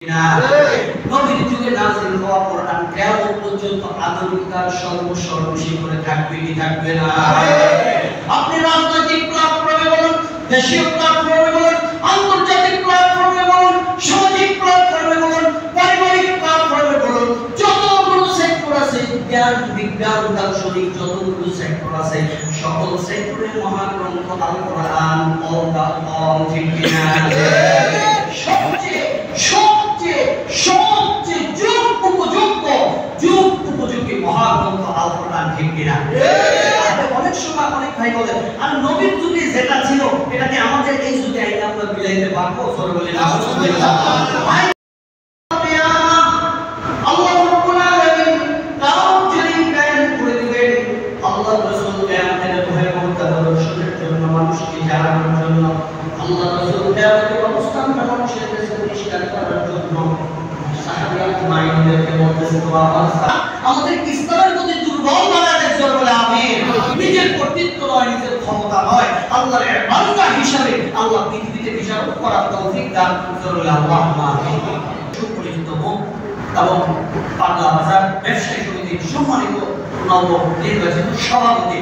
নবীর যুগে নাযিল হওয়া কোরআন কিয়ামত পর্যন্ত আধুনিকতার সর্বশিখরে থাকবে কি থাকবে না? আপনি রাজনৈতিক প্ল্যাটফর্মে বলুন, দেশীয় প্ল্যাটফর্মে বলুন, আন্তর্জাতিক প্ল্যাটফর্মে বলুন, সামাজিক প্ল্যাটফর্মে বলুন, পারিবারিক প্ল্যাটফর্মে বলুন, যতগুলো সেক্টর আছে, জ্ঞান বিজ্ঞান দার্শনিক যতগুলো সেক্টর আছে, সকল সেক্টরে মহাগ্রন্থ আল কোরআন অল ঠিক কিনা? সবচেয়ে যুগ উপযোগী মহাগ্রন্থ আল কোরআন ঠিক কিনা? অনেক সময় অনেক ভাই বলে আর নবীর যুগে যেটা ছিল এটাকে আমাদের এই যুগে আইনা আমরা মিলাইতে পারবো? সরে বলি না আল্লাহ রাব্বুল আলামিন কারণ যিনি কায়েম করে দিবেন, আল্লাহ রাসূল কিয়ামতের ভয়ে মুক্তাদর্শনের জন্য মানুষকে জানানোর জন্য, আল্লাহ রাসূল কিয়ামতের অবস্থানটা মানুষের কাছে পরিষ্কার করার জন্য সাহাবায়ে মাইনদেরকে বলতেছে আমাদের ইসলামের প্রতি দুর্বল বানাতে জোর বলে আমিন। নিজের কর্তৃত্ব নয়, নিজের ক্ষমতা নয়, আল্লাহর বান্দা হিসাবে আল্লাহ পৃথিবীতে বিচারক করার তৌফিক দান করুন আল্লাহুম্মা আমিন। সুপরিচিত মুখ এবং পাগলা বাজার ব্যবসায়ী সমিতির সম্মানিত নবনির্বাচিত সভাপতি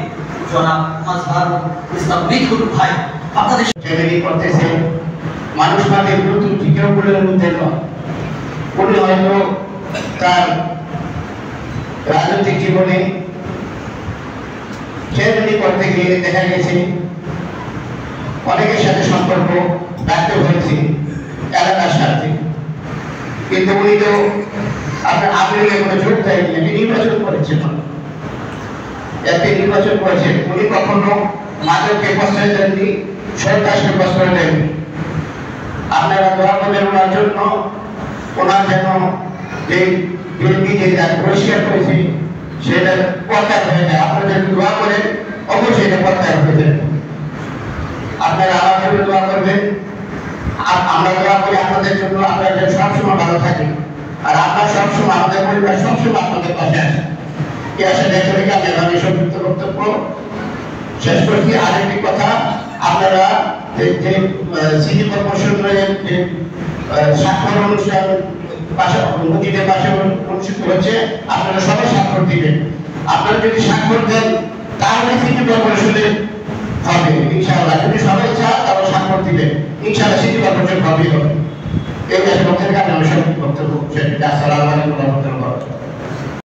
জনাব মাজহারুল ইসলাম মিঠুন ভাই, আপনাদের চ্যালেঞ্জ করতেছে মানুষ মাঝে নতুন টিকেও বলে মধ্যে নয়। উনি হয়তো তার রাজনৈতিক জীবনে চ্যালেঞ্জ করতে গিয়ে দেখা গেছে অনেকের সাথে সম্পর্ক রাখতে হয়েছে এলাকার সাথে, কিন্তু উনি তো আপনার আগ্রহে কোনো যোগ দেয়নি, একটি নির্বাচন করেছেন, উনি কখনো মাদককে প্রশ্রয় দেননি, সন্ত্রাসকে প্রশ্রয় দেননি। আপনারা দোয়া করবেন ওনার জন্য, ওনার যেন যে বিএনপি যে পরিষ্কার করেছে সেটা প্রত্যাহার হয়ে যায়। আপনারা যদি দোয়া করেন অবশ্যই এটা প্রত্যাহার হয়ে যাবে। আপনারা আমার জন্য দোয়া করবেন, আর আমরা দোয়া করি আপনাদের জন্য, আপনারা যেন সবসময় ভালো থাকেন, আর আপনার সবসময় আমাদের পরিবার সবসময় আপনাদের পাশে আছে। এই আশা দেখে রেখে আমি সংযুক্ত বক্তব্য শেষ করছি। আরেকটি কথা, আপনারা যে সিটি কর্পোরেশনের যে স্বাক্ষর অনুষ্ঠান মসজিদের পাশে অনুষ্ঠিত হচ্ছে, আপনারা সবাই স্বাক্ষর দিবেন। আপনারা যদি স্বাক্ষর দেন তাহলে সিটি কর্পোরেশনে হবে ইনশাআল্লাহ। যদি সবাই চান তাহলে স্বাক্ষর দিবেন, ইনশাআল্লাহ সিটি কর্পোরেশন হবেই হবে। এই দেশের পক্ষে আমি সংযুক্ত বক্তব্য শেষ করছি। আসসালামু আলাইকুম ওয়া রাহমাতুল্লাহ।